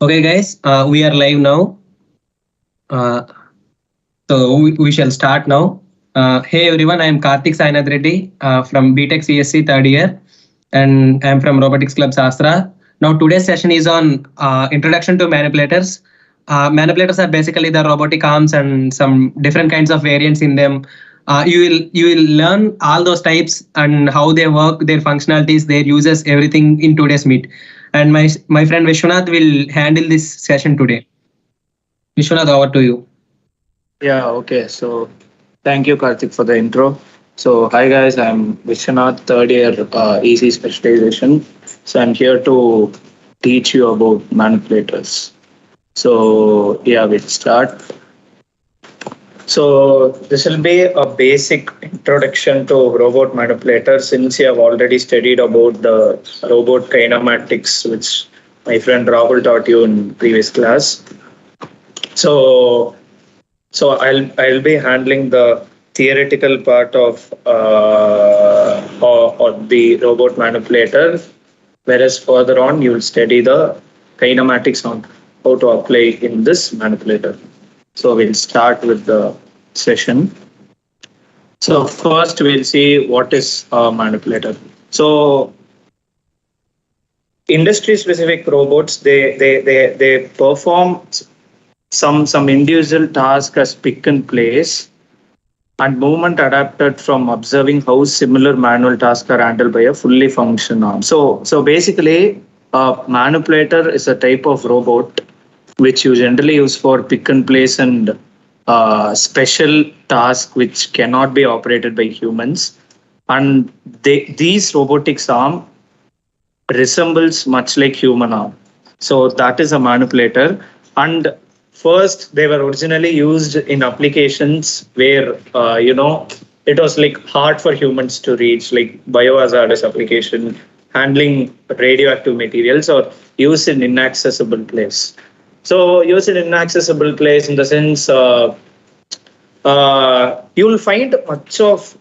Okay, guys, we are live now. Uh, so we shall start now. Hey everyone, I am Karthik Sainath Reddy from BTech CSC third year, and I am from Robotics Club Sastra. Now today's session is on introduction to manipulators. Manipulators are basically the robotic arms and some different kinds of variants in them. You will learn all those types and how they work, their functionalities, their uses, everything in today's meet. And my friend Vishwanath will handle this session today. Vishwanath, over to you. Yeah, okay. So thank you, Karthik, for the intro. So, hi guys, I'm Vishwanath, third year EC specialization. So, I'm here to teach you about manipulators. So, yeah, we'll start. So, this will be a basic introduction to robot manipulators since you have already studied about the robot kinematics, which my friend Rahul taught you in previous class. So, so I'll be handling the theoretical part of or the robot manipulator, whereas further on you will study the kinematics on how to apply in this manipulator. So we'll start with the session. So first we'll see what is a manipulator. So industry specific robots they perform some individual task as pick and place and movement adapted from observing how similar manual tasks are handled by a fully functional arm. So basically, a manipulator is a type of robot which you generally use for pick and place and special tasks which cannot be operated by humans. And these robotics arm resembles much like human arm. So that is a manipulator. And first, they were originally used in applications where it was like hard for humans to reach, like biohazardous application, handling radioactive materials, or use in inaccessible place. So use in inaccessible place in the sense you will find much of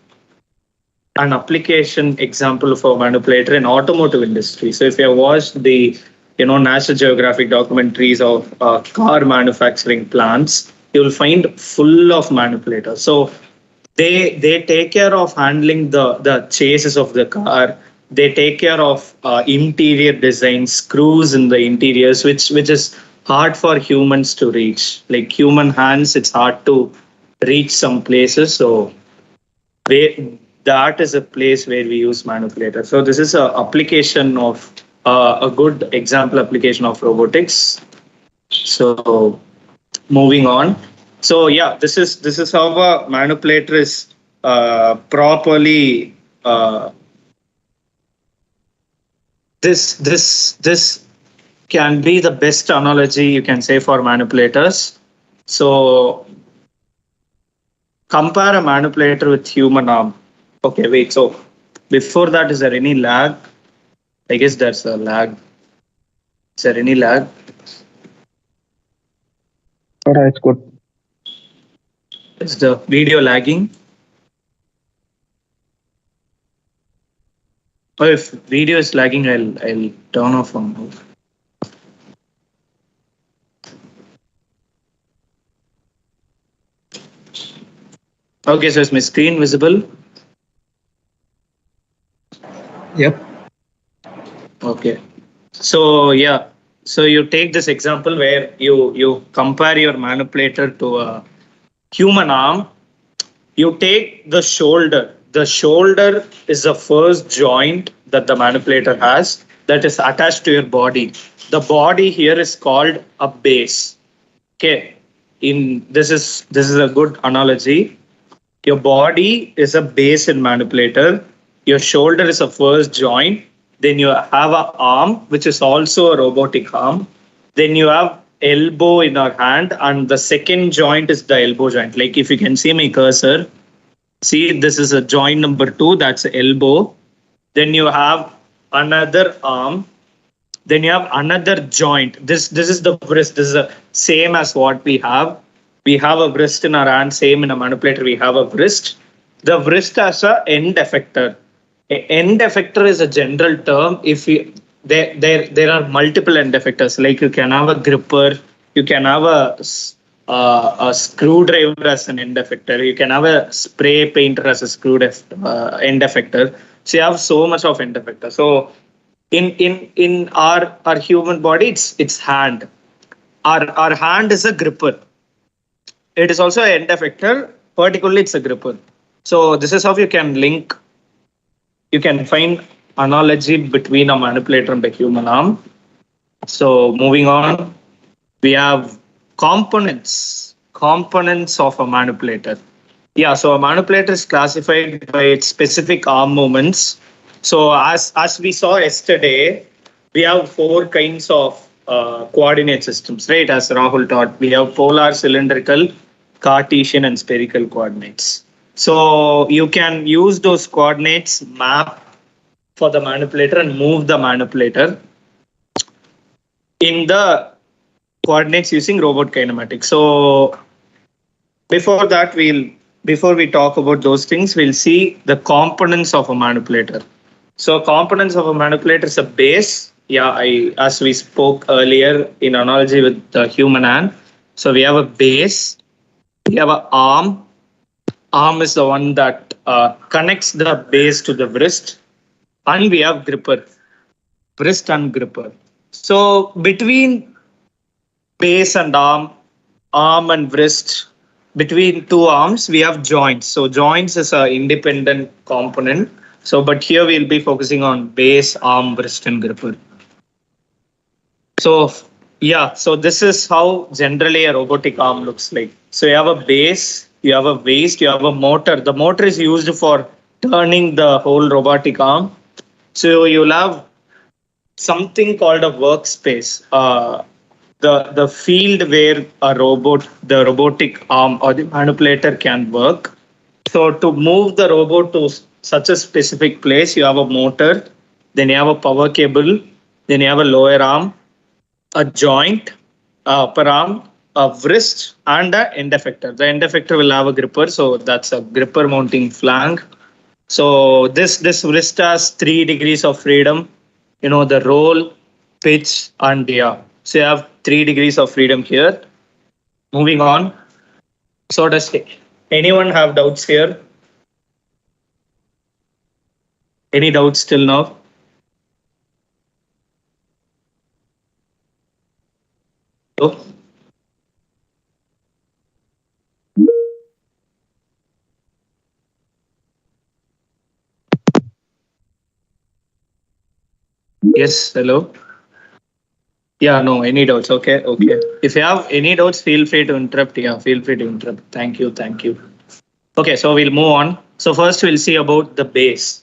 an application example for manipulator in automotive industry. So if you have watched the National Geographic documentaries of car manufacturing plants, you will find full of manipulators. So they take care of handling the chases of the car. They take care of interior design, screws in the interiors, which is hard for humans to reach. Like human hands, it's hard to reach some places. So that is a place where we use manipulator. So this is a application of a good example application of robotics. So moving on. So yeah, this is how a manipulator is properly. This can be the best analogy you can say for manipulators. So compare a manipulator with human arm. Okay, wait. So before that, is there any lag? I guess there's a lag. Is there any lag? Alright, it's good. Is the video lagging? Or if video is lagging, I'll turn off on. Okay, so is my screen visible? Yep. Okay. So yeah. So you take this example where you compare your manipulator to a human arm. You take the shoulder. The shoulder is the first joint that the manipulator has that is attached to your body. The body here is called a base. Okay. This is a good analogy. Your body is a base in manipulator. Your shoulder is a first joint. Then you have an arm, which is also a robotic arm. Then you have elbow in our hand, and the second joint is the elbow joint. Like if you can see my cursor, see this is a joint number 2, that's elbow. Then you have another arm. Then you have another joint. This is the wrist. This is the same as what we have. We have a wrist in our hand, same in a manipulator. We have a wrist. The wrist has a end effector. End effector is a general term. If there are multiple end effectors. Like you can have a gripper, you can have a screwdriver as an end effector, you can have a spray painter as a end effector. So you have so much of end effector. So in our human body, it's hand. Our hand is a gripper. It is also an end effector. Particularly, it's a gripper. So this is how you can link. You can find analogy between a manipulator and a human arm. So moving on, we have components of a manipulator. Yeah, so a manipulator is classified by its specific arm movements. So as we saw yesterday, we have 4 kinds of coordinate systems, right? As Rahul taught, we have polar, cylindrical, Cartesian, and spherical coordinates. So you can use those coordinates, map for the manipulator, and move the manipulator in the coordinates using robot kinematics. So before that, before we talk about those things, we'll see the components of a manipulator. So components of a manipulator is a base. Yeah, as we spoke earlier in analogy with the human hand. So we have a base, we have an arm. Arm is the one that connects the base to the wrist, and we have gripper, wrist and gripper. So between base and arm and wrist, between 2 arms, we have joints. So joints is an independent component. So, but here we'll be focusing on base, arm, wrist, and gripper. So, yeah, so this is how generally a robotic arm looks like. So you have a base, you have a waist, you have a motor. The motor is used for turning the whole robotic arm. So you'll have something called a workspace. The field where the robotic arm or the manipulator can work. So to move the robot to such a specific place, you have a motor, then you have a power cable, then you have a lower arm, a joint, upper arm, a wrist, and an end effector. The end effector will have a gripper, so that's a gripper mounting flank. So this wrist has 3 degrees of freedom. You know, the roll, pitch, and yeah. So you have 3 degrees of freedom here. Moving on. So does anyone have doubts here? Any doubts till now? Oh. Yes, hello. Yeah, no, any doubts? Okay. If you have any doubts, feel free to interrupt. Yeah, feel free to interrupt. Thank you. Okay, so we'll move on. So first we'll see about the base.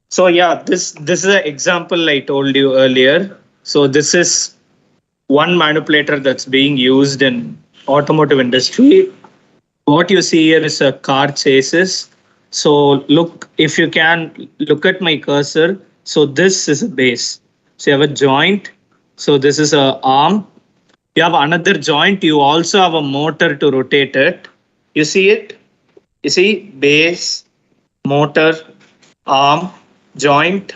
So yeah, this is an example I told you earlier. So this is one manipulator that's being used in automotive industry. What you see here is a car chassis. So look, if you can look at my cursor. So this is a base. So you have a joint. So this is an arm. You have another joint. You also have a motor to rotate it. You see it? You see base, motor, arm, joint,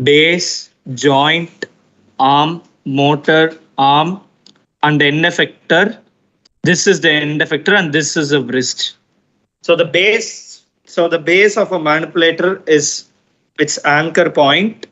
base, joint, arm, motor, arm, and the end effector. This is the end effector, and this is a wrist. So the base of a manipulator is its anchor point.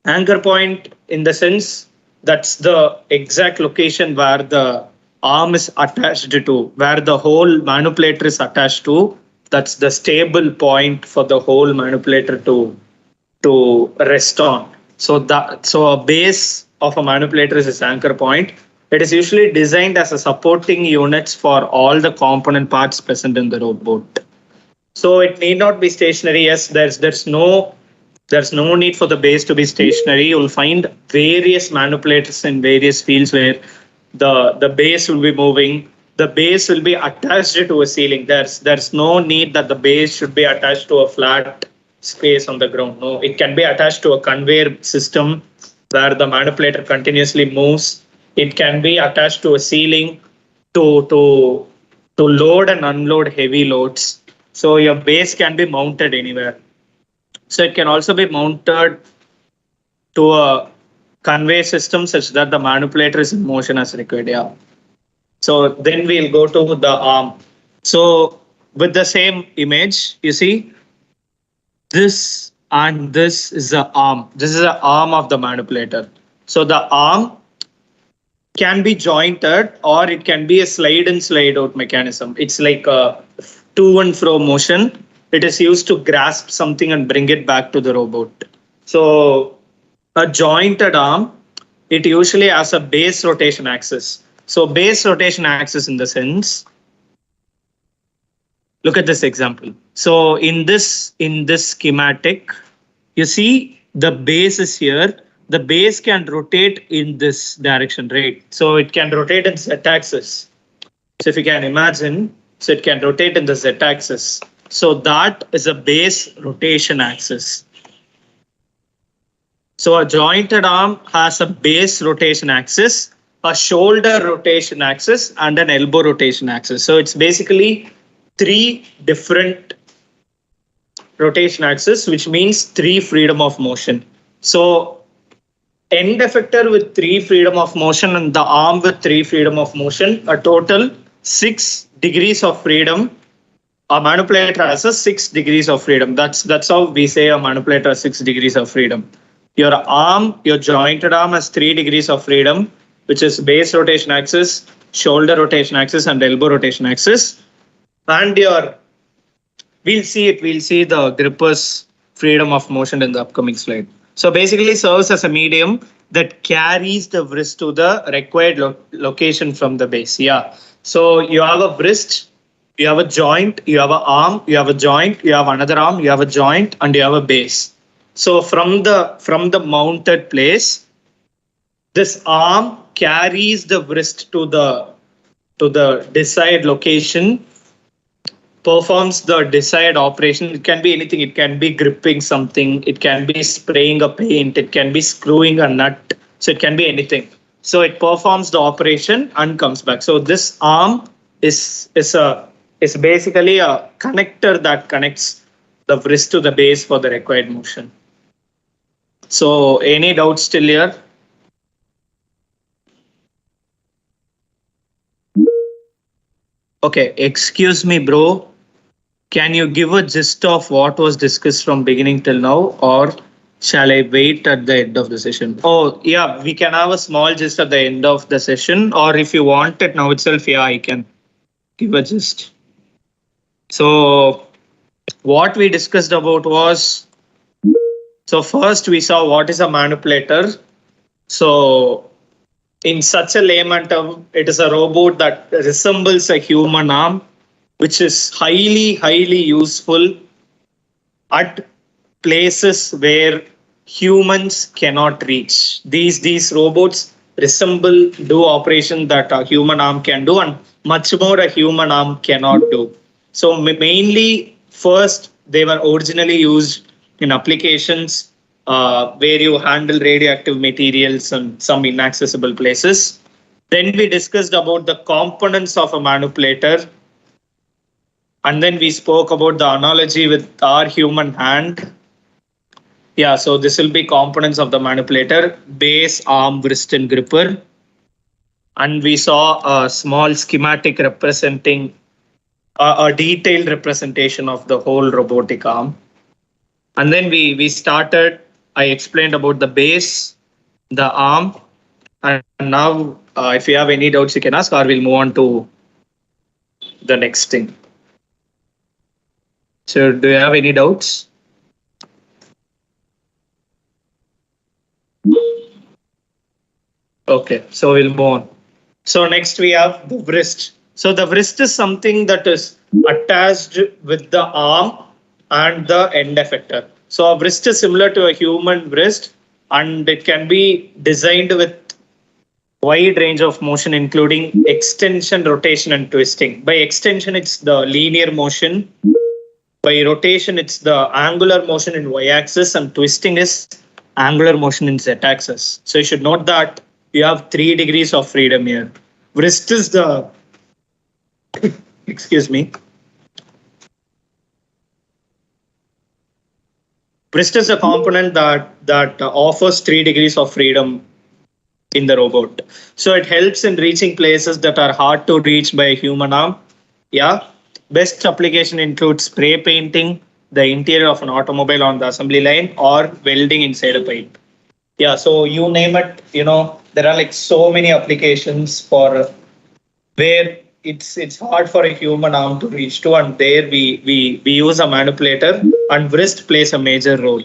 Anchor point in the sense that's the exact location where the arm is attached to, where the whole manipulator is attached to. That's the stable point for the whole manipulator to rest on. So a base of a manipulator is its anchor point. It is usually designed as a supporting units for all the component parts present in the robot. So it need not be stationary. Yes, there's no need for the base to be stationary. You'll find various manipulators in various fields where the base will be moving. The base will be attached to a ceiling. There's no need that the base should be attached to a flat space on the ground. No, it can be attached to a conveyor system where the manipulator continuously moves. It can be attached to a ceiling to load and unload heavy loads. So your base can be mounted anywhere. So it can also be mounted to a convey system such that the manipulator is in motion as required. Yeah. So then we'll go to the arm. So with the same image, you see this and this is the arm. This is the arm of the manipulator. So the arm can be jointed or it can be a slide in slide out mechanism. It's like a to and fro motion. It is used to grasp something and bring it back to the robot. So a jointed arm, it usually has a base rotation axis. So base rotation axis in the sense, look at this example. So in this schematic, you see the base is here. The base can rotate in this direction, right? So it can rotate in z-axis. So if you can imagine, so it can rotate in the z-axis. So that is a base rotation axis. So a jointed arm has a base rotation axis, a shoulder rotation axis, and an elbow rotation axis. So it's basically 3 different rotation axis, which means 3 freedom of motion. So end effector with 3 freedom of motion and the arm with 3 freedom of motion, a total 6 degrees of freedom. A manipulator has a 6 degrees of freedom. That's how we say a manipulator has 6 degrees of freedom. Your arm, your jointed arm has 3 degrees of freedom, which is base rotation axis, shoulder rotation axis, and elbow rotation axis. And we'll see the gripper's freedom of motion in the upcoming slide. So basically serves as a medium that carries the wrist to the required location from the base. Yeah. So you have a wrist, you have a joint, you have an arm, you have a joint, you have another arm, you have a joint, and you have a base. So from the mounted place, this arm carries the wrist to the desired location, performs the desired operation. It can be anything. It can be gripping something. It can be spraying a paint. It can be screwing a nut. So it can be anything. So it performs the operation and comes back. So this arm is basically a connector that connects the wrist to the base for the required motion. So any doubts still here? Okay, excuse me, bro. Can you give a gist of what was discussed from beginning till now, or shall I wait at the end of the session? Oh, yeah, we can have a small gist at the end of the session, or if you want it now itself, yeah, I can give a gist. So what we discussed about was, so first we saw what is a manipulator. So in such a layman term, it is a robot that resembles a human arm, which is highly useful at places where humans cannot reach. These robots do operation that a human arm can do, and much more a human arm cannot do. So mainly, first, they were originally used in applications where you handle radioactive materials and some inaccessible places. Then we discussed about the components of a manipulator. And then we spoke about the analogy with our human hand. Yeah, so this will be components of the manipulator: base, arm, wrist, and gripper. And we saw a small schematic representing a detailed representation of the whole robotic arm. And then we started, I explained about the base, the arm. And now, if you have any doubts, you can ask, or we'll move on to the next thing. So do you have any doubts? Okay, so we'll move on. So next we have the wrist. So the wrist is something that is attached with the arm and the end effector. So a wrist is similar to a human wrist, and it can be designed with wide range of motion, including extension, rotation, and twisting. By extension, it's the linear motion. By rotation, it's the angular motion in y-axis, and twisting is angular motion in z-axis. So you should note that you have 3 degrees of freedom here. Wrist is the, excuse me. wrist is a component that offers 3 degrees of freedom in the robot. So it helps in reaching places that are hard to reach by a human arm. Yeah. Best application includes spray painting the interior of an automobile on the assembly line or welding inside a pipe. Yeah. So you name it, there are like so many applications for where it's hard for a human arm to reach to, and there we use a manipulator, and wrist plays a major role.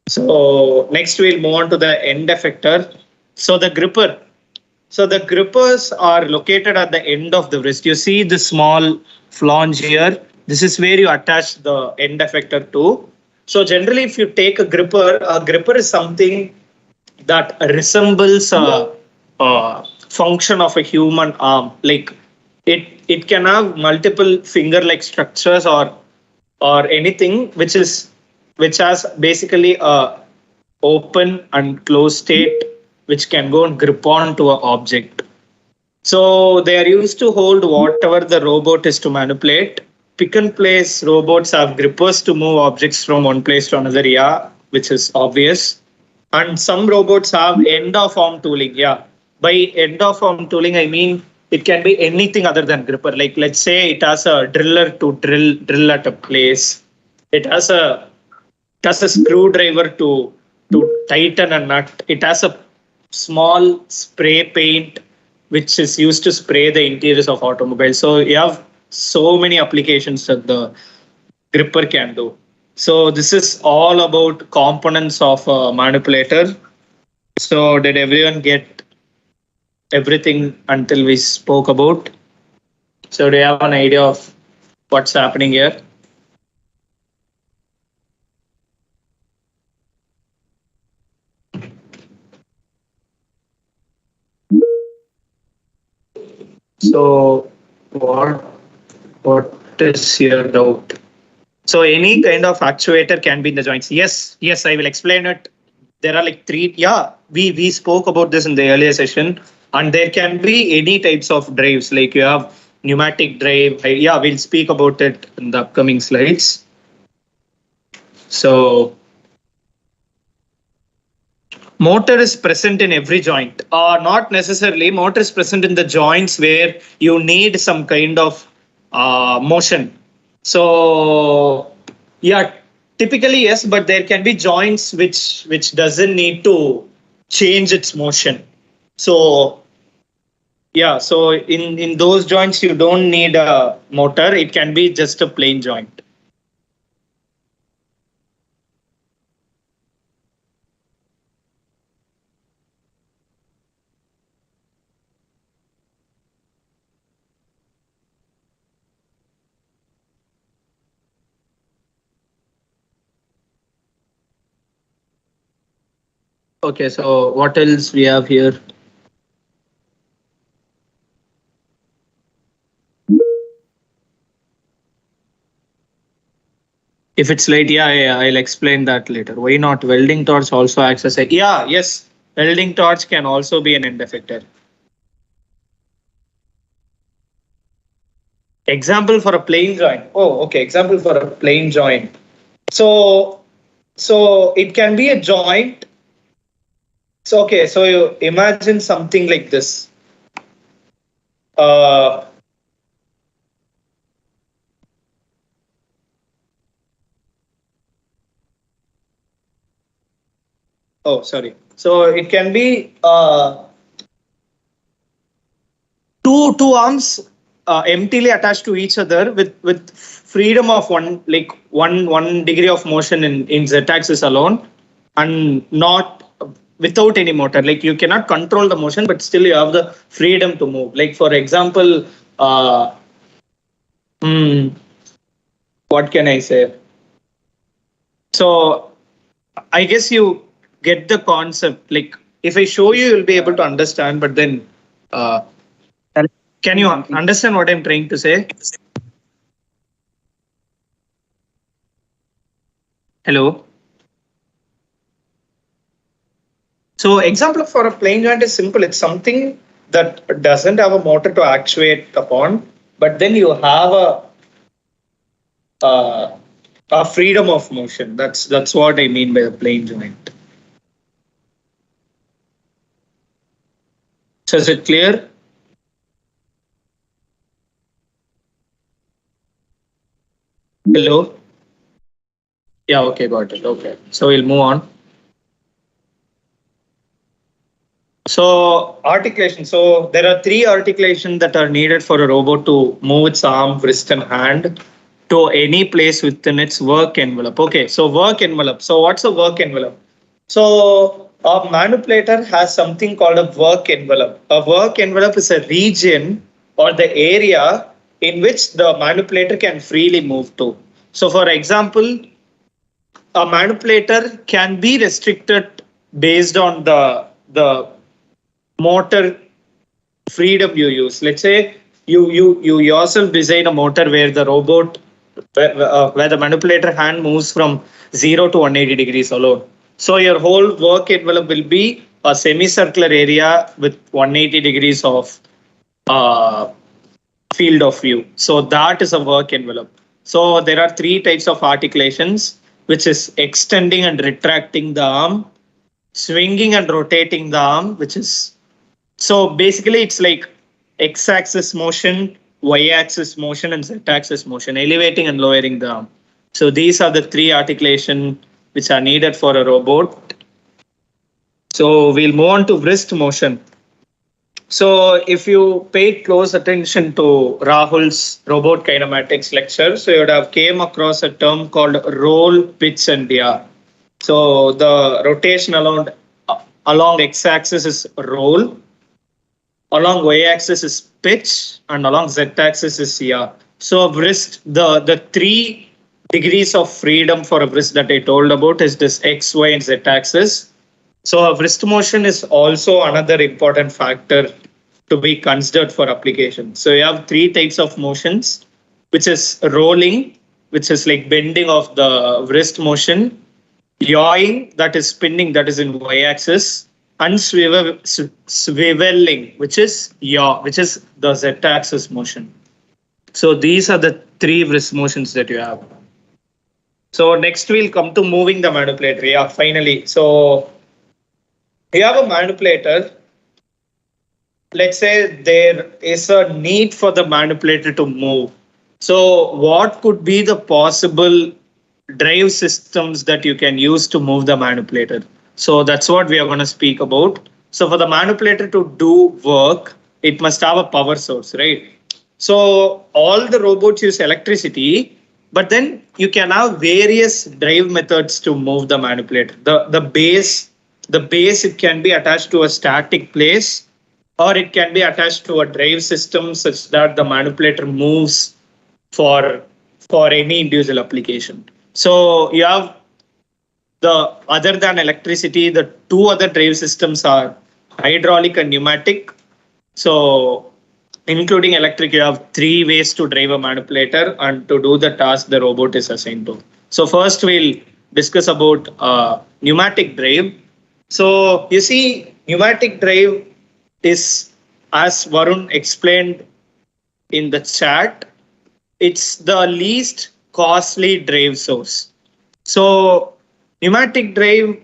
So next we'll move on to the end effector. So the gripper. So the grippers are located at the end of the wrist. You see the small flange here. This is where you attach the end effector to. So generally, if you take a gripper is something that resembles a function of a human arm. Like it can have multiple finger-like structures or anything which has basically a open and closed state which can go and grip on to an object. So they are used to hold whatever the robot is to manipulate. Pick and place robots have grippers to move objects from one place to another, yeah, which is obvious. And some robots have end of arm tooling, yeah. By end of arm tooling, I mean it can be anything other than gripper. Like let's say it has a driller to drill at a place. It has a screwdriver to tighten a nut. It has a small spray paint which is used to spray the interiors of automobiles. So you have so many applications that the gripper can do. So this is all about components of a manipulator. So did everyone get everything until we spoke about? So do you have an idea of what's happening here? So what is your doubt? So any kind of actuator can be in the joints. Yes, I will explain it. There are like 3. Yeah, we spoke about this in the earlier session, and there can be any types of drives. Like you have pneumatic drive. Yeah, we'll speak about it in the upcoming slides. So motor is present in every joint. Not necessarily. Motor is present in the joints where you need some kind of motion. So yeah, typically yes, but there can be joints which doesn't need to change its motion. So yeah, so in those joints you don't need a motor. It can be just a plain joint. Okay, so what else we have here? If it's late, yeah, I'll explain that later. Why not? Welding torch also acts as a, yes, welding torch can also be an end effector. Example for a plain joint. Oh, okay, example for a plain joint. So it can be a joint. So okay, so you imagine something like this. Oh, sorry. So it can be two arms emptily attached to each other with freedom of one degree of motion in z-axis alone, and not without any motor. Like you cannot control the motion, but still you have the freedom to move. Like for example, what can I say? So I guess you get the concept. Like if I show you, you'll be able to understand. But then, can you understand what I'm trying to say? Hello. So example for a plain joint is simple. It's something that doesn't have a motor to actuate upon, but then you have freedom of motion. That's what I mean by the plane joint. So is it clear? Hello? Yeah, okay, got it. Okay. So we'll move on. So articulation. So there are three articulations that are needed for a robot to move its arm, wrist, and hand to any place within its work envelope. Okay, so work envelope. So what's a work envelope? So a manipulator has something called a work envelope. A work envelope is a region or the area in which the manipulator can freely move to. So for example, a manipulator can be restricted based on the motor freedom you use. Let's say you yourself design a motor where the robot where the manipulator hand moves from 0 to 180 degrees alone. So your whole work envelope will be a semicircular area with 180 degrees of field of view. So that is a work envelope. So there are three types of articulations, which is extending and retracting the arm, swinging and rotating the arm, which is, so basically it's like x-axis motion, y-axis motion, and z-axis motion, elevating and lowering the arm. So these are the three articulation which are needed for a robot. So we'll move on to wrist motion. So if you paid close attention to Rahul's robot kinematics lecture, so you would have came across a term called roll, pitch, and yaw. So the rotation along x-axis is roll, along y-axis is pitch, and along z-axis is yaw. So wrist, the 3 degrees of freedom for a wrist that I told about is this x, y, and z-axis. So wrist motion is also another important factor to be considered for application. So you have 3 types of motions, which is rolling, which is like bending of the wrist motion, yawing, that is spinning, that is in y-axis, and swiveling, which is yaw, which is the z-axis motion. So these are the 3 wrist motions that you have. So next we'll come to moving the manipulator. Yeah, finally. So you have a manipulator. Let's say there is a need for the manipulator to move. So what could be the possible drive systems that you can use to move the manipulator? So that's what we are going to speak about. So for the manipulator to do work, it must have a power source, right? So all the robots use electricity, but then you can have various drive methods to move the manipulator. The base, it can be attached to a static place, or it can be attached to a drive system such that the manipulator moves for any individual application. So you have the other than electricity, the 2 other drive systems are hydraulic and pneumatic. So including electric, you have 3 ways to drive a manipulator and to do the task the robot is assigned to. So first we'll discuss about pneumatic drive. So you see, pneumatic drive is, as Varun explained in the chat, it's the least costly drive source. So pneumatic drive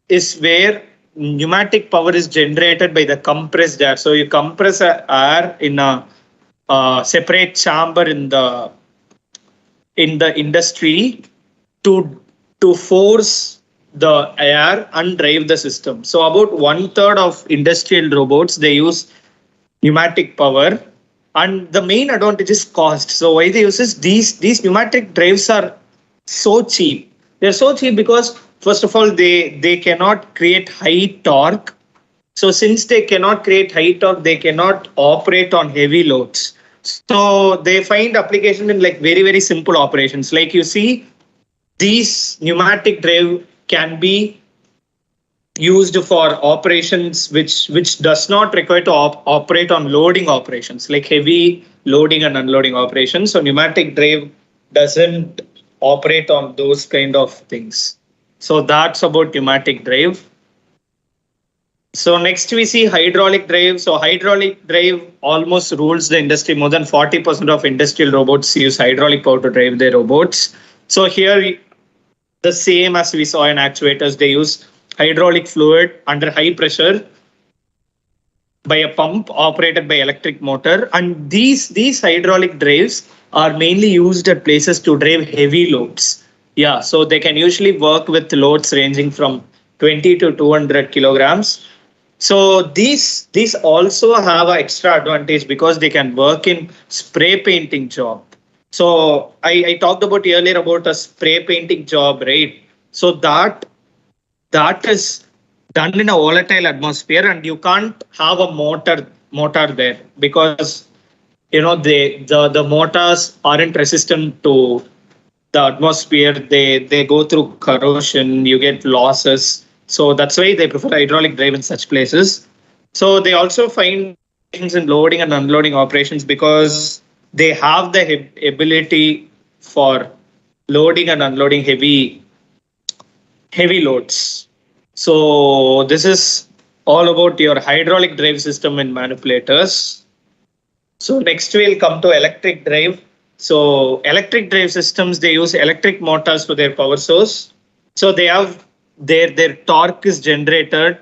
is where pneumatic power is generated by the compressed air. So you compress air in a separate chamber in the industry to force the air and drive the system. So about 1/3 of industrial robots, they use pneumatic power, and the main advantage is cost. So why they use this? These pneumatic drives are so cheap. They're so cheap because first of all, they cannot create high torque. So since they cannot create high torque, they cannot operate on heavy loads. So they find application in like very, very simple operations. Like you see, these pneumatic drive can be used for operations which does not require to operate on loading operations, like heavy loading and unloading operations. So pneumatic drive doesn't operate on those kind of things. So that's about pneumatic drive. So next we see hydraulic drive. So hydraulic drive almost rules the industry. More than 40% of industrial robots use hydraulic power to drive their robots. So here, the same as we saw in actuators, they use hydraulic fluid under high pressure by a pump operated by electric motor. And these hydraulic drives are mainly used at places to drive heavy loads. Yeah, so they can usually work with loads ranging from 20 to 200 kilograms. So these also have an extra advantage because they can work in spray painting job. So I talked about earlier about a spray painting job, right? So that is done in a volatile atmosphere, and you can't have a motor there because the motors aren't resistant to the atmosphere. They go through corrosion, you get losses. So that's why they prefer hydraulic drive in such places. So they also find things in loading and unloading operations because they have the ability for loading and unloading heavy loads. So this is all about your hydraulic drive system in manipulators. So next we'll come to electric drive. So electric drive systems, they use electric motors for their power source. So they have their torque is generated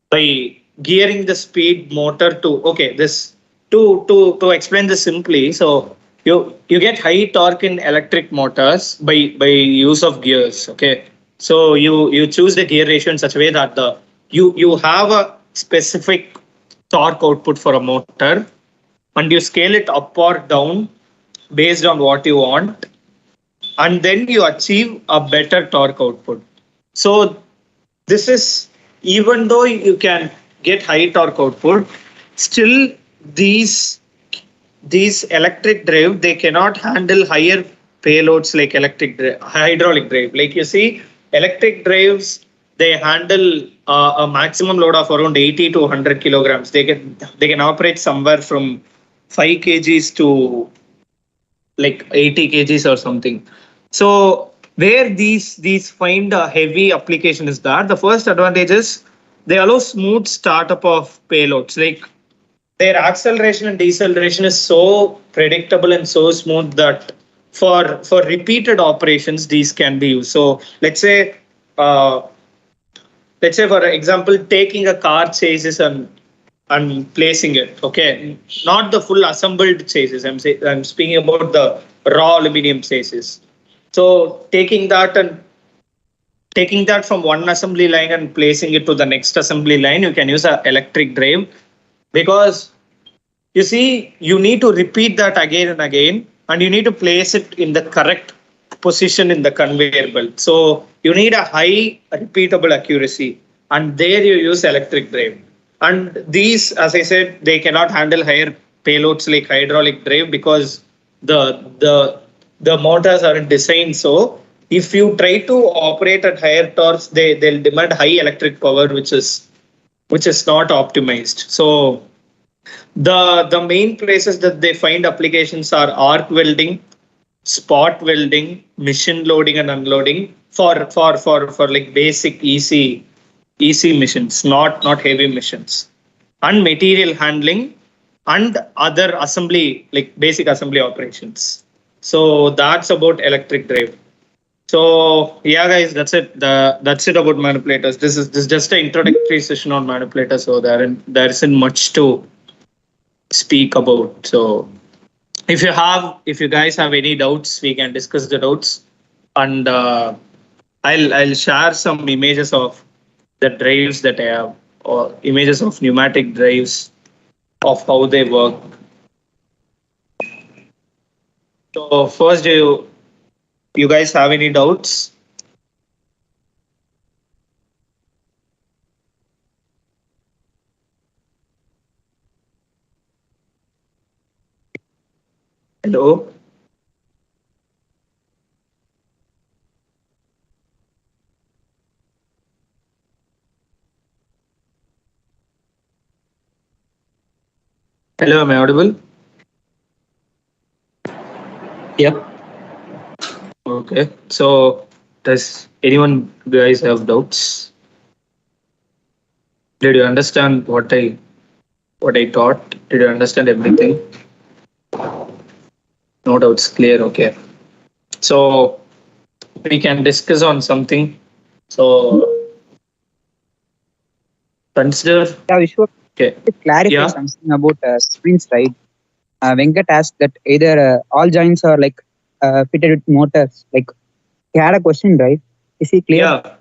by gearing the speed motor to this to explain this simply. So you get high torque in electric motors by use of gears. Okay. So you choose the gear ratio in such a way that you have a specific torque output for a motor, and you scale it up or down based on what you want, and then you achieve a better torque output. So this is, even though you can get high torque output, still these electric drive, they cannot handle higher payloads like hydraulic drive. Like you see, electric drives, they handle a maximum load of around 80 to 100 kilograms. They can operate somewhere from 5 kgs to like 80 kgs or something. So where these find a heavy application is that the first advantage is they allow smooth startup of payloads. Like their acceleration and deceleration is so predictable and so smooth that for repeated operations these can be used. So let's say for example, taking a car chassis and placing it. Okay, not the full assembled chassis. I'm speaking about the raw aluminum chassis. So taking that from one assembly line and placing it to the next assembly line, you can use an electric drive, because you see, you need to repeat that again and again, and you need to place it in the correct position in the conveyor belt. So you need a high repeatable accuracy, and there you use electric drive. And these, as I said, they cannot handle higher payloads like hydraulic drive because the motors aren't designed so. If you try to operate at higher torques, they'll demand high electric power, which is not optimized. So the main places that they find applications are arc welding, spot welding, machine loading and unloading for like basic easy missions, not heavy missions, and material handling and other assembly, like basic assembly operations. So that's about electric drive. So yeah, guys, that's it. That's it about manipulators. This is just an introductory session on manipulators. So there isn't much to speak about. So if you guys have any doubts, we can discuss the doubts, and I'll share some images of the drives that I have, or images of pneumatic drives of how they work. So first, do you guys have any doubts? Hello? Hello, am I audible? Yep. Okay. So does anyone guys have doubts? Did you understand what I taught? Did you understand everything? No doubts. Clear. Okay. So we can discuss on something. So consider. Yeah, we should Okay. clarify Yeah. something about joints, right? Venkat asked that either all joints are like fitted with motors. Like he had a question, right? Is he clear? Yeah.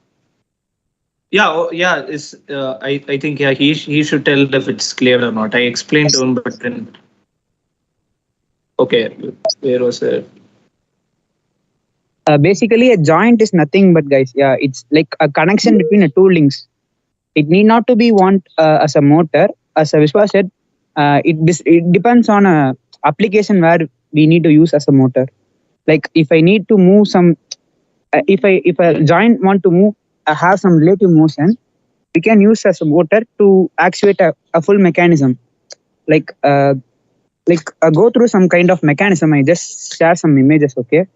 Yeah. Yeah. Is I think he should tell if it's clear or not. I explained to him, but then okay. Where was it? Basically, a joint is nothing but, guys, yeah, it's like a connection between two links. It need not to be want as a motor. As a Vishwa said, it depends on a application where we need to use as a motor. Like if I need to move some, if a joint want to move, have some relative motion, we can use as a motor to actuate a full mechanism. Like go through some kind of mechanism. I just share some images, okay?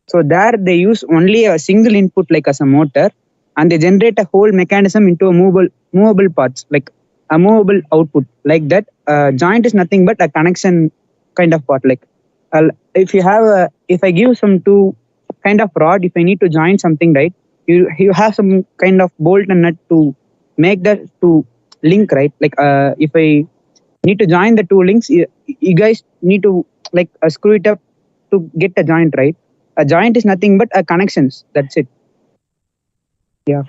So there they use only a single input like as a motor, and they generate a whole mechanism into a movable parts, like a movable output. Like that, joint is nothing but a connection kind of part. Like if you have if I give some two kind of rod, if I need to join something, right? You have some kind of bolt and nut to make that to link, right? Like if I need to join the two links, you guys need to like screw it up to get a joint, right? A joint is nothing but a connections. That's it. Yeah.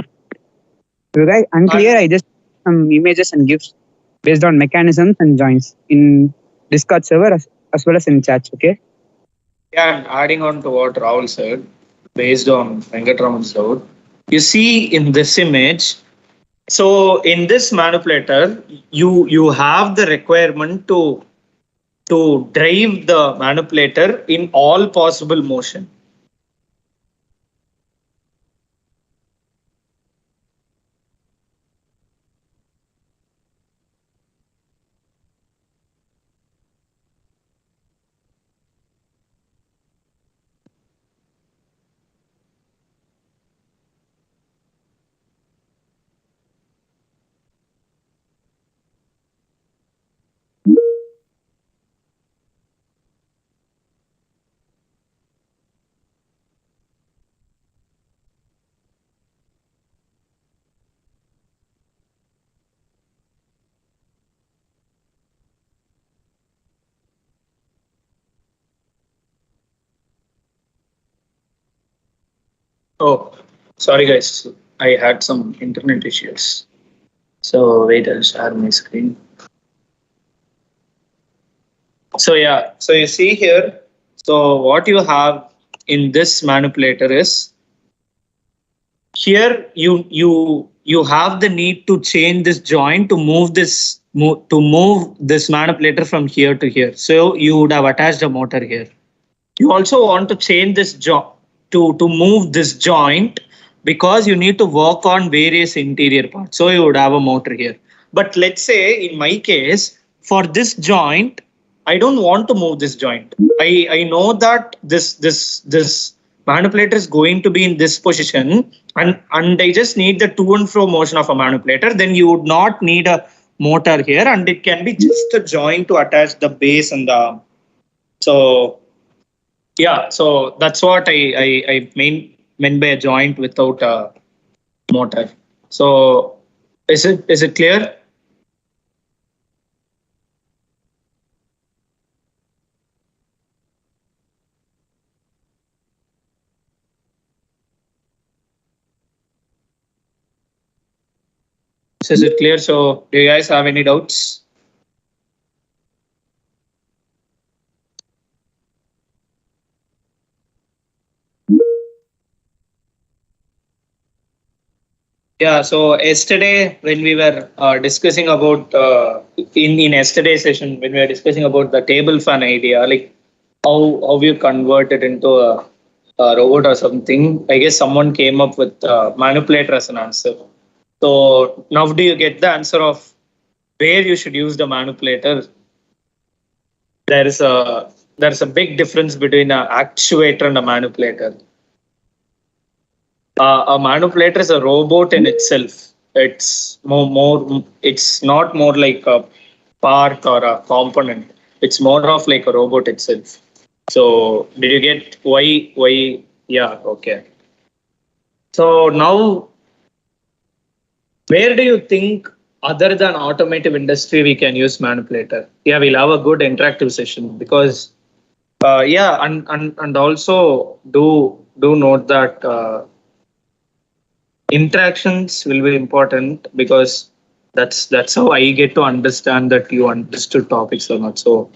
You guys unclear? I just some images and gifs based on mechanisms and joints in Discord server as well as in chats. Okay. Yeah, and adding on to what Rahul said, based on Venkatraman's doubt, you see in this image. So in this manipulator, you have the requirement to drive the manipulator in all possible motion. Oh, sorry guys, I had some internet issues. So wait, I'll share my screen. So yeah, so you see here, so what you have in this manipulator is here you have the need to change this joint to move this manipulator from here to here. So you would have attached a motor here. You also want to change this to move this joint because you need to work on various interior parts. So you would have a motor here. But let's say in my case, for this joint, I don't want to move this joint. I know that this manipulator is going to be in this position, and I just need the to and fro motion of a manipulator. Then you would not need a motor here, and it can be just a joint to attach the base and the arm. So yeah, so that's what I meant by a joint without a motor. So is it clear? So is it clear? So do you guys have any doubts? Yeah, so yesterday when we were discussing about in yesterday's session when we were discussing about the table fan idea, like how you convert it into a robot or something, I guess someone came up with manipulator as an answer. So now do you get the answer of where you should use the manipulator? There's a big difference between an actuator and a manipulator. A manipulator is a robot in itself. It's more. It's not more like a part or a component. It's more of like a robot itself. So, did you get why? Yeah. Okay. So now, where do you think other than automotive industry we can use manipulator? Yeah, we'll have a good interactive session because yeah, and also do note that interactions will be important because that's how I get to understand that you understood topics or not. So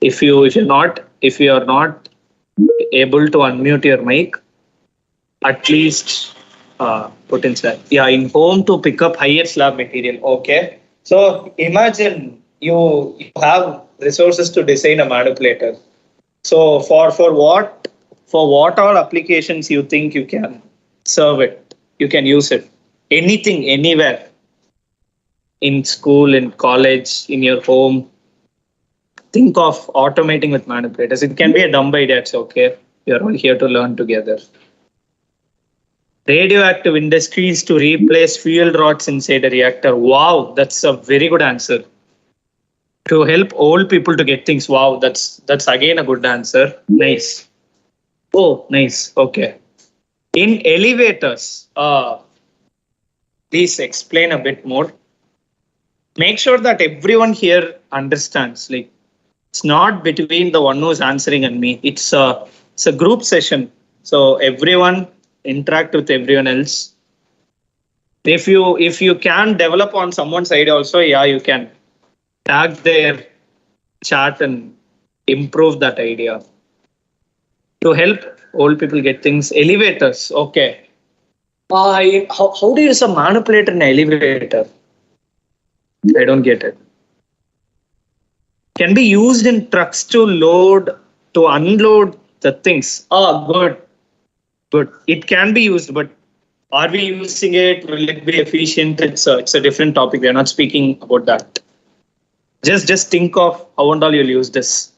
if you are not able to unmute your mic, at least put inside. Yeah, in home to pick up higher slab material. Okay. So imagine you have resources to design a manipulator. So for what all applications you think you can serve it, you can use it. Anything, anywhere, in school, in college, in your home. Think of automating with manipulators. It can be a dumb idea, it's okay. We are all here to learn together. Radioactive industries to replace fuel rods inside a reactor. Wow, that's a very good answer. To help old people to get things. Wow, that's again a good answer. Nice. Oh, nice. Okay. In elevators, please explain a bit more. Make sure that everyone here understands. Like, it's not between the one who's answering and me. It's a group session. So everyone interact with everyone else. If you can develop on someone's side also, yeah, you can tag their chat and improve that idea. To help old people get things. Elevators, okay. How do you use a manipulator in an elevator? I don't get it. Can be used in trucks to unload the things. Good. It can be used, but are we using it? Will it be efficient? It's a different topic. We are not speaking about that. Just think of how and all you'll use this.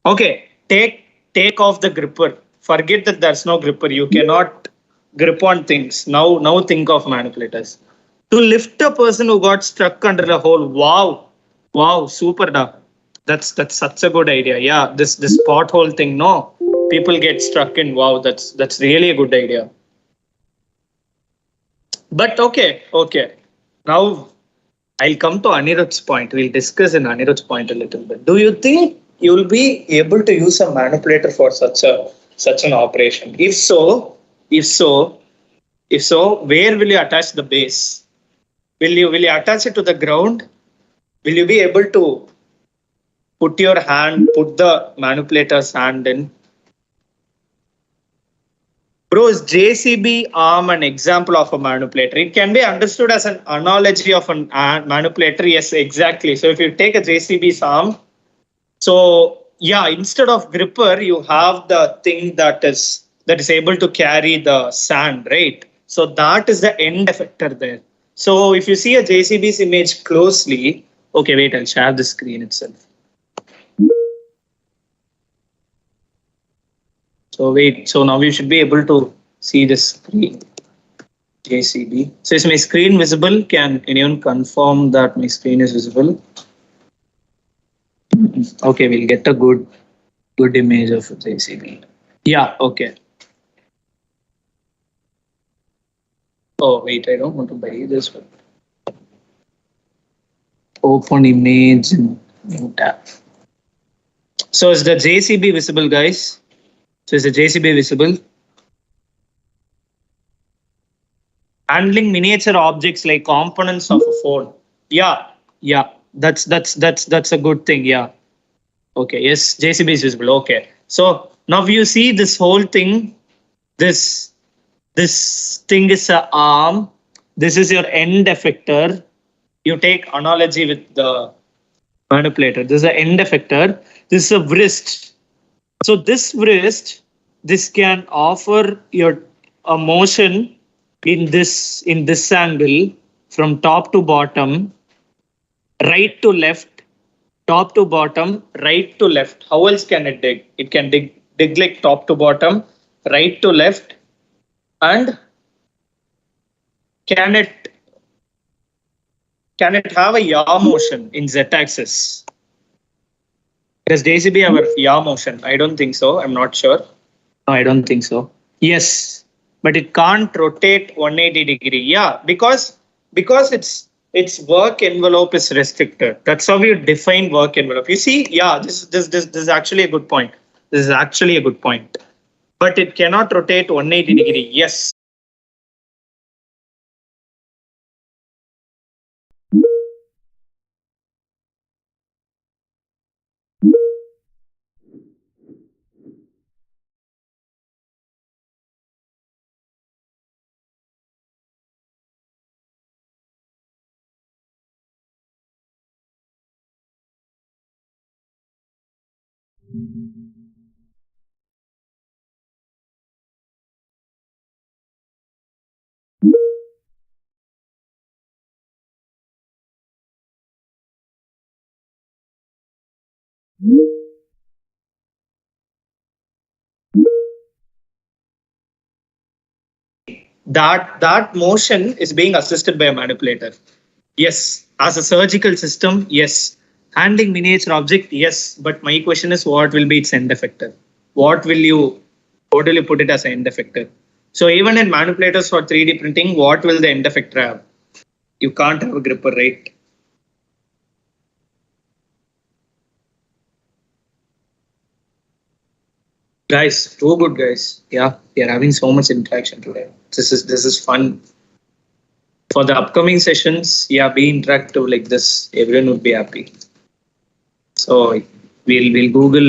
Okay, take off the gripper. Forget that there's no gripper. You cannot grip on things. Now think of manipulators. To lift a person who got stuck under a hole. Wow, super da. That's such a good idea. Yeah, this pothole thing. No, people get stuck in. Wow, that's really a good idea. But okay. Now I'll come to Anirudh's point. We'll discuss in Anirudh's point a little bit. Do you think you'll be able to use a manipulator for such an operation? If so, where will you attach the base? Will you attach it to the ground? Will you be able to put the manipulator's hand in? Bro, is JCB arm an example of a manipulator? It can be understood as an analogy of a manipulator. Yes, exactly. So if you take a JCB's arm, so yeah, instead of gripper, you have the thing that is able to carry the sand, right? So that is the end effector there. So if you see a JCB's image closely, okay, wait, I'll share the screen itself. So now you should be able to see the screen. JCB. So is my screen visible? Can anyone confirm that my screen is visible? Okay, we'll get a good image of JCB. Yeah, okay. Oh, wait, I don't want to buy this one. Open image and new tab. So is the JCB visible, guys? So is the JCB visible? Handling miniature objects like components of a phone. Yeah. That's a good thing. Yeah. Okay. Yes, JCB is visible. Okay. So now you see this whole thing. This thing is an arm. This is your end effector. You take analogy with the manipulator. This is an end effector. This is a wrist. So this wrist, this can offer a motion in this angle from top to bottom, right to left, top to bottom, right to left. How else can it dig? It can dig like top to bottom, right to left, and can it have a yaw motion in z-axis? Does JCB have a yaw motion? I don't think so. I'm not sure. No, I don't think so. Yes, but it can't rotate 180 degree. Yeah, because its work envelope is restricted. That's how you define work envelope. You see, yeah, this is actually a good point. This is actually a good point. But it cannot rotate 180 degree. Yes. That motion is being assisted by a manipulator. Yes. As a surgical system, yes. Handling miniature object, yes. But my question is, what will be its end effector? What will you put it as an end effector? So even in manipulators for 3D printing, what will the end effector have? You can't have a gripper, right? Guys, too good, guys. Yeah, we are having so much interaction today. This is fun. For the upcoming sessions, yeah, be interactive like this. Everyone would be happy. So we'll Google.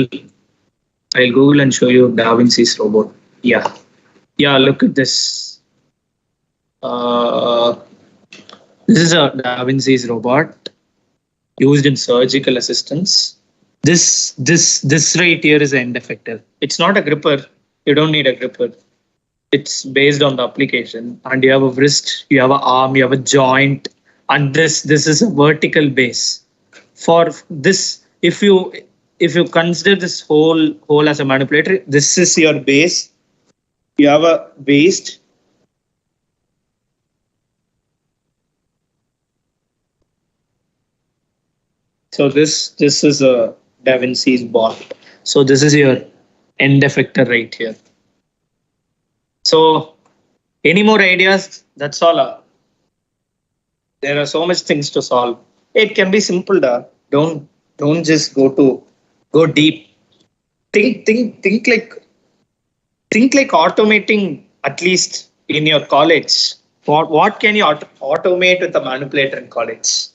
I'll Google and show you Da Vinci's robot. Yeah, yeah. Look at this. Uh, this is a Da Vinci's robot used in surgical assistance. This right here is an end effector. It's not a gripper. You don't need a gripper. It's based on the application, and you have a wrist, you have an arm, you have a joint, and this is a vertical base. For this, if you consider this whole as a manipulator, this is your base. You have a waist. So this is a Da Vinci's ball. So this is your end effector right here. So any more ideas? That's all. There are so much things to solve. It can be simple, da. Don't just go deep. Think like automating at least in your college. What can you automate with a manipulator in college?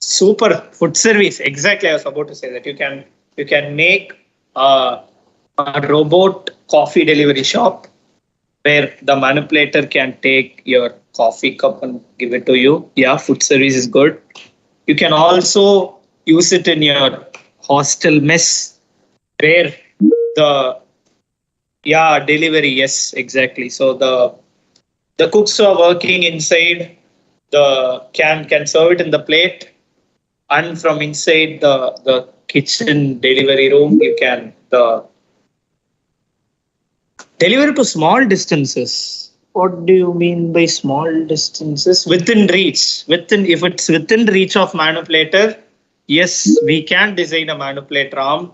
Super food service. Exactly, I was about to say that you can make a robot coffee delivery shop where the manipulator can take your coffee cup and give it to you. Yeah, food service is good. You can also use it in your hostel mess where the delivery. Yes, exactly. So the cooks are working inside the can serve it in the plate, and from inside the kitchen delivery room you can the deliver to small distances. What do you mean by small distances? Within reach. If it's within reach of manipulator, yes, we can design a manipulator arm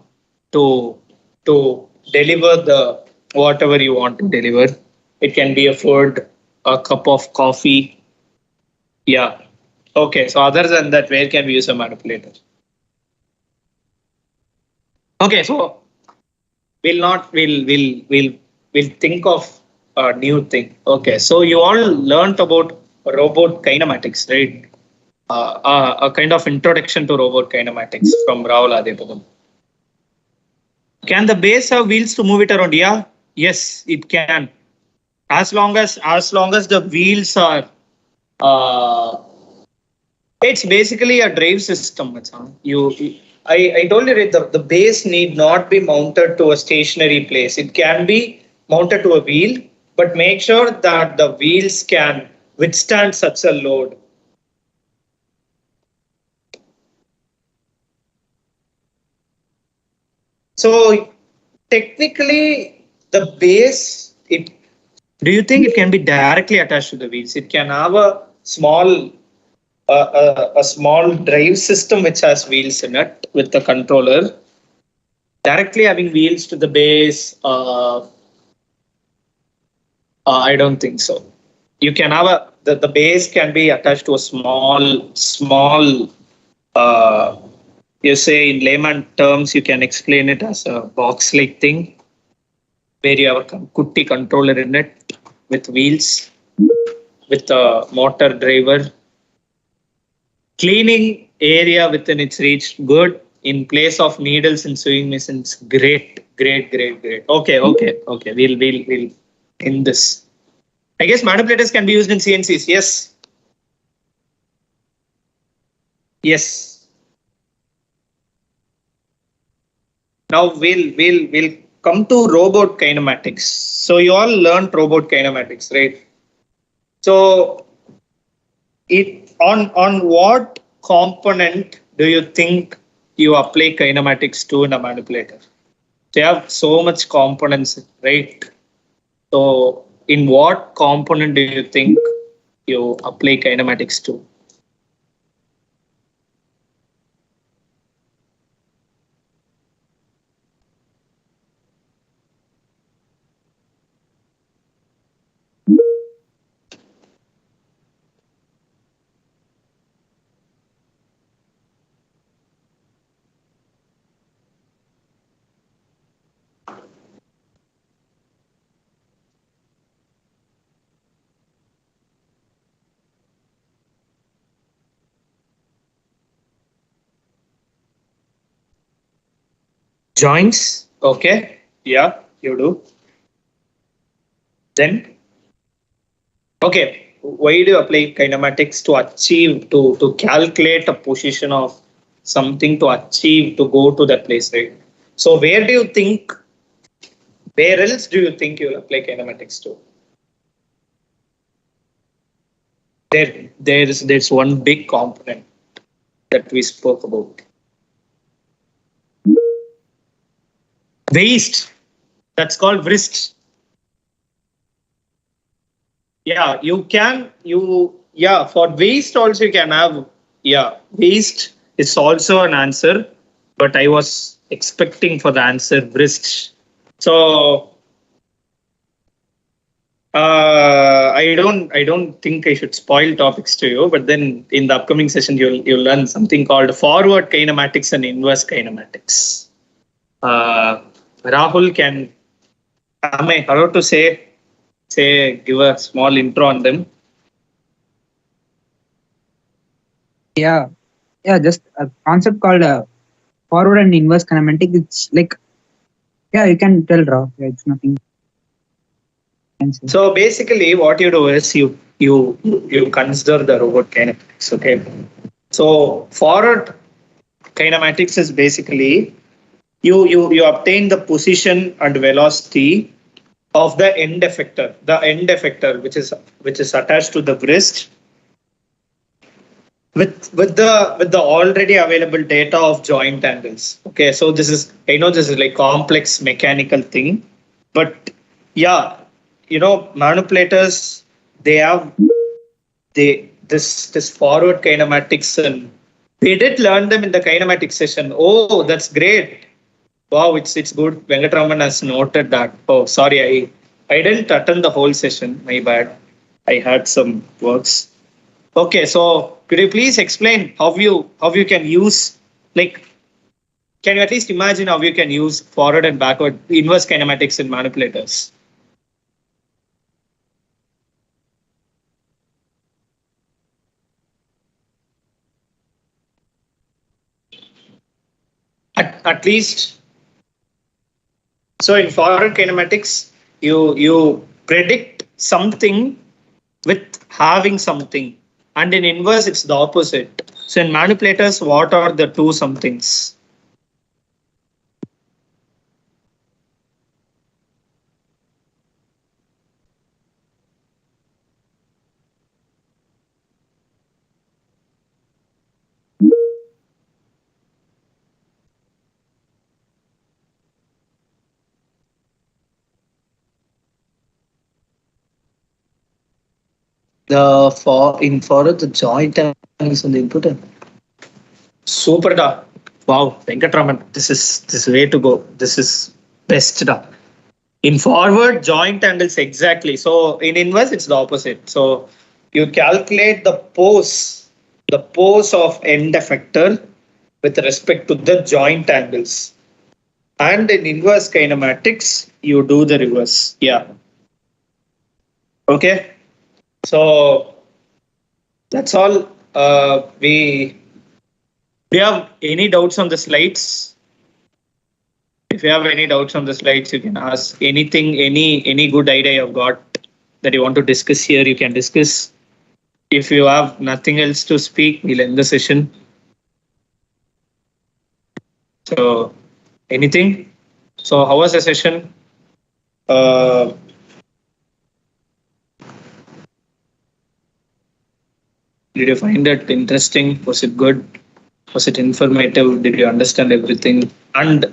to to deliver the whatever you want to deliver. It can be a food, a cup of coffee. Yeah. Okay. So other than that, where can we use a manipulator? Okay. So we'll think of a new thing. Okay, so you all learnt about robot kinematics, right? A kind of introduction to robot kinematics from Rahul Adepagam. Can the base have wheels to move it around? Yeah, yes, it can. As long as the wheels are, uh, it's basically a drive system. I told you, right, the base need not be mounted to a stationary place. It can be mounted to a wheel, but make sure that the wheels can withstand such a load. So technically, the base Do you think it can be directly attached to the wheels? It can have a small small drive system which has wheels in it with the controller. Directly having wheels to the base, I don't think so. You can have the base can be attached to a small. Uh, you say in layman terms, you can explain it as a box-like thing where you have a kutti controller in it with wheels, with a motor driver. Cleaning area within its reach, good. In place of needles and sewing machines, great. Okay. We'll end this. I guess manipulators can be used in CNCs. Yes. Now we'll come to robot kinematics. So you all learned robot kinematics, right? So it on what component do you think you apply kinematics to in a manipulator? They have so much components, right? So in what component do you think you apply kinematics to? Joints, okay. Yeah, you do. Then, okay, why do you apply kinematics to achieve, to calculate a position of something to achieve, to go to that place, right? So where else do you think you'll apply kinematics to? There's one big component that we spoke about. Waist. That's called wrist. Yeah, for waist also you can have, waist is also an answer, but I was expecting for the answer wrist. So I don't think I should spoil topics to you, but then in the upcoming session you'll learn something called forward kinematics and inverse kinematics. Rahul, am I allowed to give a small intro on them? Yeah, just a concept called forward and inverse kinematic. It's like, yeah, you can tell, Raw. Yeah, it's nothing. So basically, what you do is you consider the robot kinematics. Okay. So forward kinematics is basically you obtain the position and velocity of the end effector. The end effector, which is attached to the wrist, with the already available data of joint angles. Okay, so this is like complex mechanical thing, but yeah, manipulators, they have this forward kinematics, and we did learn them in the kinematics session. Oh, that's great. Wow, it's good. Venkatraman has noted that. Oh, sorry, I didn't attend the whole session. My bad. I had some works. Okay, so could you please explain how you can use, like, can you at least imagine how you can use forward and backward inverse kinematics in manipulators? At least, so in forward kinematics, you predict something with having something, and in inverse it's the opposite. So in manipulators, what are the two somethings? the joint angles on the input. Super da. Wow, Venkatraman, this is way to go. This is best da. In forward, joint angles exactly. So in inverse, it's the opposite. So you calculate the pose of end effector with respect to the joint angles. And in inverse kinematics, you do the reverse. Yeah. Okay. So that's all. We have any doubts on the slides? If you have any doubts on the slides, you can ask anything, any good idea you've got that you want to discuss here, you can discuss. If you have nothing else to speak, we'll end the session. So anything? So how was the session? Did you find it interesting? Was it good? Was it informative? Did you understand everything? And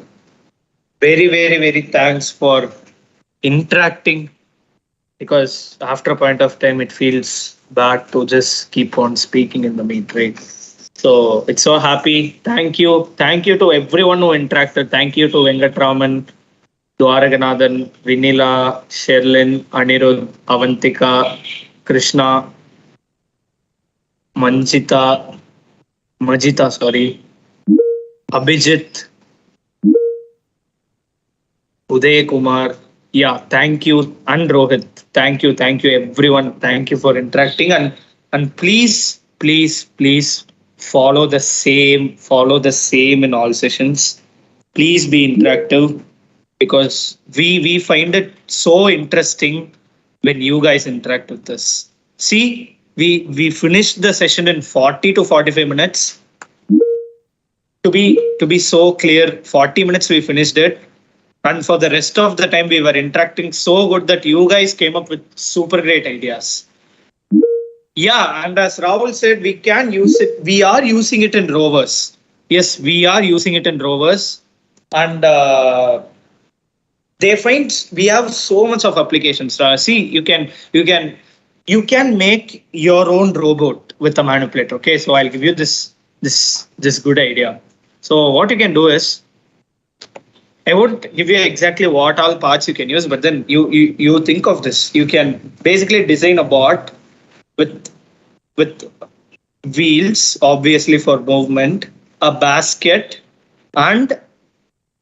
very, very, very thanks for interacting, because after a point of time, it feels bad to just keep on speaking in the meet, right? So it's so happy. Thank you. Thank you to everyone who interacted. Thank you to Venkatraman, Dwaraganathan, Vinila, Sherlin, Anirudh, Avantika, Krishna, Majita, Abhijit, Uday Kumar. Yeah, thank you. And Rohit. Thank you everyone. Thank you for interacting, and please follow the same in all sessions. Please be interactive, because we find it so interesting when you guys interact with us. See, we finished the session in 40 to 45 minutes. To be so clear, 40 minutes we finished it. And for the rest of the time, we were interacting so good that you guys came up with super great ideas. Yeah, and as Rahul said, we can use it. We are using it in rovers. Yes, we are using it in rovers. And they find we have so much of applications. See, you can make your own robot with a manipulator. Okay, so I'll give you this good idea. So what you can do is, I won't give you exactly what all parts you can use, but then you think of this. You can basically design a bot with wheels, obviously for movement, a basket, and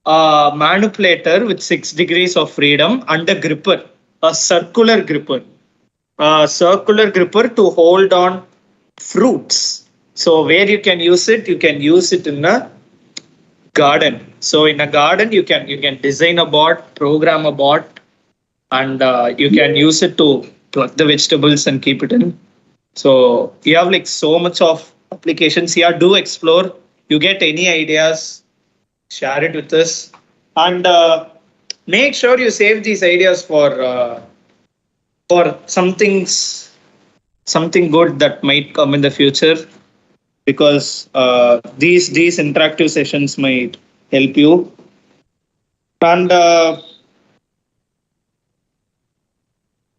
a manipulator with 6 degrees of freedom, and a gripper, a circular gripper to hold on fruits. So where you can use it in a garden. So in a garden, you can design a bot, program a bot, and you can use it to pluck the vegetables and keep it in. So you have like so much of applications here. Do explore. You get any ideas, share it with us, and make sure you save these ideas for something good that might come in the future, because these interactive sessions might help you. And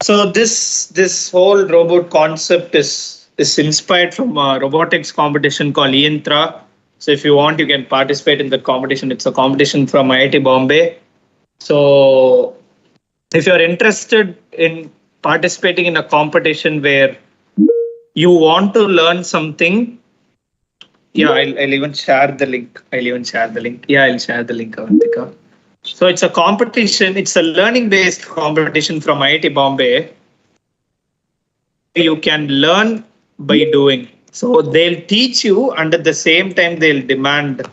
so this whole robot concept is inspired from a robotics competition called Yantra. So if you want, you can participate in the competition. It's a competition from IIT Bombay. So if you're interested in participating in a competition where you want to learn something, yeah, I'll even share the link. Yeah, I'll share the link, Avantika. So it's a competition. It's a learning-based competition from IIT Bombay. You can learn by doing. So they'll teach you, and at the same time, they'll demand